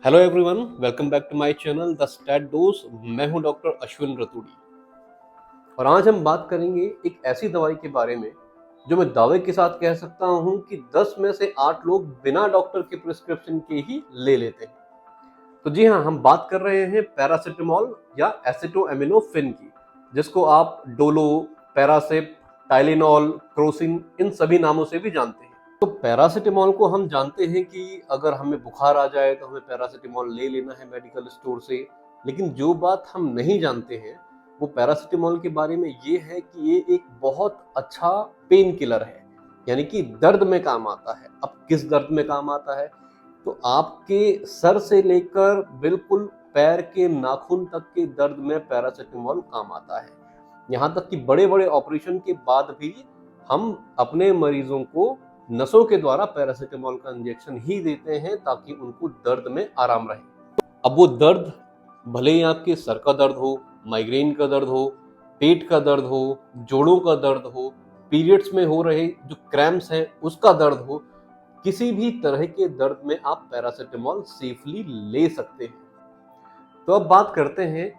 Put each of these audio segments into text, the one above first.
Hello everyone, welcome back to my channel the stat dose. मैं हूं doctor Ashwin Raturi और आज हम बात करेंगे एक ऐसी दवाई के बारे में जो मैं दावे के साथ कह सकता हूं कि 10 में से 8 लोग बिना डॉक्टर के प्रिस्क्रिप्शन के ही ले लेते हैं। तो जी हाँ, हम बात कर रहे हैं पैरासिटामोल या एसिटोएमिनोफिन की, जिसको आप डोलो, पैरासिप, टाइलेनॉल, क्रोसिन इन सभी नामों से भी जानते हैं। तो पैरासिटामोल को हम जानते हैं कि अगर हमें बुखार आ जाए तो हमें पैरासिटामोल ले लेना है मेडिकल स्टोर से। लेकिन जो बात हम नहीं जानते हैं वो पैरासिटामोल के बारे में ये है कि ये एक बहुत अच्छा पेन किलर है, यानी कि दर्द में काम आता है। अब किस दर्द में काम आता है? तो आपके सर से लेकर बिल्कुल पैर के नाखून तक के दर्द में पैरासिटामोल काम आता है। यहाँ तक कि बड़े बड़े ऑपरेशन के बाद भी हम अपने मरीजों को नसों के द्वारा पैरासिटामोल का इंजेक्शन ही देते हैं ताकि उनको दर्द में आराम रहे। अब वो दर्द भले ही आपके सर का दर्द हो, माइग्रेन का दर्द हो, पेट का दर्द हो, जोड़ों का दर्द हो, पीरियड्स में हो रहे जो क्रैम्प्स हैं उसका दर्द हो, किसी भी तरह के दर्द में आप पैरासिटामोल सेफली ले सकते हैं। तो अब बात करते हैं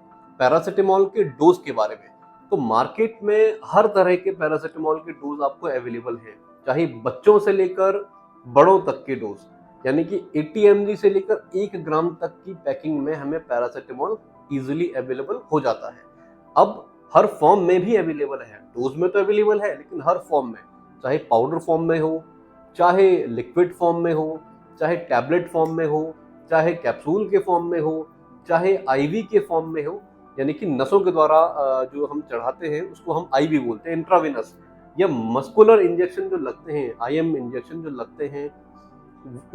पैरासिटामोल के डोज के बारे में। तो मार्केट में हर तरह के पैरासिटामोल के डोज आपको अवेलेबल हैं, चाहे बच्चों से लेकर बड़ों तक के डोज, यानी कि 80 mg से लेकर 1 ग्राम तक की पैकिंग में हमें पैरासिटामोल इजीली अवेलेबल हो जाता है। अब हर फॉर्म में भी अवेलेबल है, डोज में तो अवेलेबल है लेकिन हर फॉर्म में, चाहे पाउडर फॉर्म में हो, चाहे लिक्विड फॉर्म में हो, चाहे टैबलेट फॉर्म में हो, चाहे कैप्सूल के फॉर्म में हो, चाहे आईवी के फॉर्म में हो, यानी कि नसों के द्वारा जो हम चढ़ाते हैं उसको हम आईवी बोलते हैं, इंट्रावेनस, या मस्कुलर इंजेक्शन जो लगते हैं, आईएम इंजेक्शन जो लगते हैं,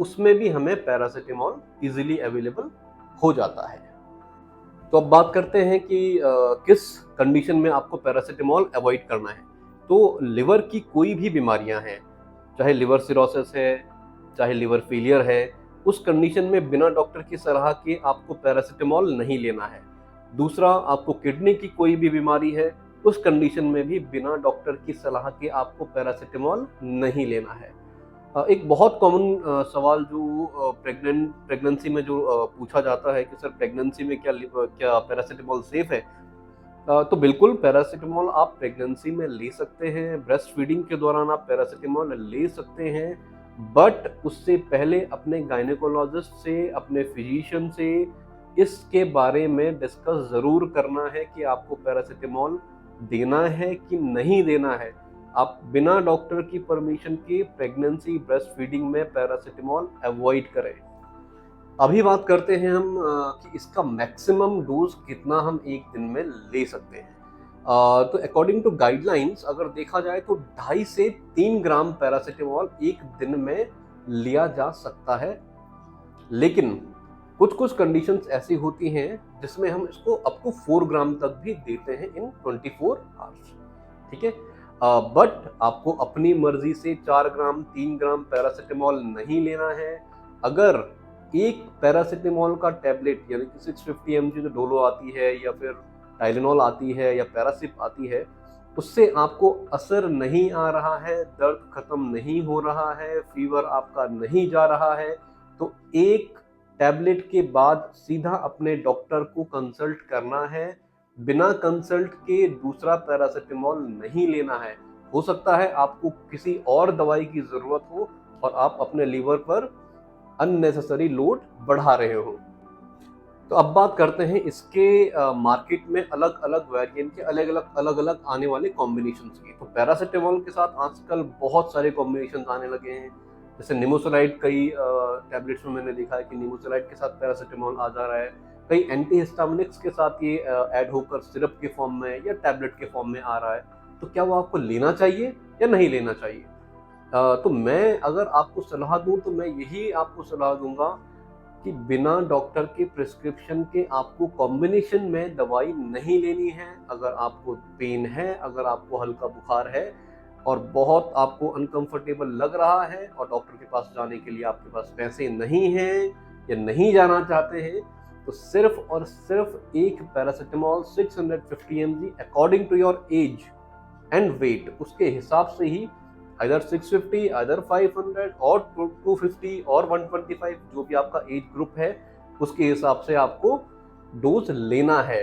उसमें भी हमें पैरासिटामोल इजीली अवेलेबल हो जाता है। तो अब बात करते हैं कि किस कंडीशन में आपको पैरासिटामोल अवॉइड करना है। तो लिवर की कोई भी बीमारियां हैं, चाहे लिवर सिरोसिस है, चाहे लिवर फेलियर है, उस कंडीशन में बिना डॉक्टर की सलाह के आपको पैरासिटामोल नहीं लेना है। दूसरा, आपको किडनी की कोई भी बीमारी है, उस कंडीशन में भी बिना डॉक्टर की सलाह के आपको पैरासिटामोल नहीं लेना है। एक बहुत कॉमन सवाल जो प्रेगनेंसी में जो पूछा जाता है कि सर प्रेगनेंसी में क्या पैरासिटामोल सेफ है? तो बिल्कुल पैरासिटामोल आप प्रेगनेंसी में ले सकते हैं, ब्रेस्ट फीडिंग के दौरान आप पैरासिटामोल ले सकते हैं, बट उससे पहले अपने गायनेकोलॉजिस्ट से, अपने फिजिशियन से इसके बारे में डिस्कस ज़रूर करना है कि आपको पैरासिटामोल देना है कि नहीं देना है। आप बिना डॉक्टर की परमिशन के प्रेगनेंसी, ब्रेस्ट फीडिंग में पैरासिटामोल अवॉइड करें। अभी बात करते हैं हम कि इसका मैक्सिमम डोज कितना हम एक दिन में ले सकते हैं। तो अकॉर्डिंग टू गाइडलाइंस अगर देखा जाए तो 2.5 से 3 ग्राम पैरासिटामोल एक दिन में लिया जा सकता है, लेकिन कुछ कुछ कंडीशंस ऐसी होती हैं जिसमें हम इसको अप टू 4 ग्राम तक भी देते हैं इन 24 आवर्स। ठीक है, बट आपको अपनी मर्जी से 4 ग्राम 3 ग्राम पैरासिटामोल नहीं लेना है। अगर एक पैरासिटामोल का टैबलेट, यानी कि 650 mg जो डोलो आती है या फिर टाइलेनॉल आती है या पैरासिप आती है, उससे आपको असर नहीं आ रहा है, दर्द खत्म नहीं हो रहा है, फीवर आपका नहीं जा रहा है, तो एक टैबलेट के बाद सीधा अपने डॉक्टर को कंसल्ट करना है। बिना कंसल्ट के दूसरा पैरासिटामोल नहीं लेना है। हो सकता है आपको किसी और दवाई की जरूरत हो और आप अपने लीवर पर अननेसेसरी लोड बढ़ा रहे हो। तो अब बात करते हैं इसके मार्केट में अलग अलग वेरिएंट के अलग अलग आने वाले कॉम्बिनेशंस की। तो पैरासिटामोल के साथ आजकल बहुत सारे कॉम्बिनेशंस आने लगे हैं, जैसे निमोसोलाइड। कई टैबलेट्स में मैंने देखा है कि निमोसोलाइड के साथ पैरासिटामोल आ जा रहा है। कई एंटीहिस्टामिनिक्स के साथ ये ऐड होकर सिरप के फॉर्म में या टैबलेट के फॉर्म में आ रहा है। तो क्या वो आपको लेना चाहिए या नहीं लेना चाहिए? तो मैं अगर आपको सलाह दूं तो मैं यही आपको सलाह दूंगा कि बिना डॉक्टर के प्रिस्क्रिप्शन के आपको कॉम्बिनेशन में दवाई नहीं लेनी है। अगर आपको पेन है, अगर आपको हल्का बुखार है और बहुत आपको अनकंफर्टेबल लग रहा है और डॉक्टर के पास जाने के लिए आपके पास पैसे नहीं हैं या नहीं जाना चाहते हैं, तो सिर्फ और सिर्फ एक paracetamol 650 mg according to your age and weight, उसके हिसाब से ही either 650, either 500 और 250 और 125, जो भी आपका एज ग्रुप है, उसके हिसाब से आपको डोज लेना है।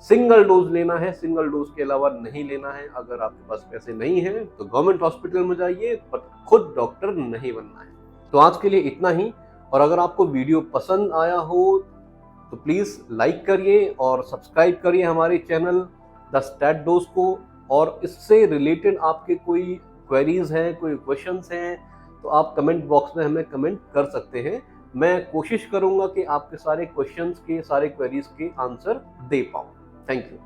सिंगल डोज लेना है, सिंगल डोज के अलावा नहीं लेना है। अगर आपके पास पैसे नहीं है तो गवर्नमेंट हॉस्पिटल में जाइए, पर खुद डॉक्टर नहीं बनना है। तो आज के लिए इतना ही। और अगर आपको वीडियो पसंद आया हो तो प्लीज लाइक करिए और सब्सक्राइब करिए हमारे चैनल द स्टैट डोज को। और इससे रिलेटेड आपके कोई क्वेरीज हैं, कोई क्वेश्चंस हैं, तो आप कमेंट बॉक्स में हमें कमेंट कर सकते हैं। मैं कोशिश करूंगा कि आपके सारे क्वेश्चंस के, सारे क्वेरीज के आंसर दे पाऊं। Thank you.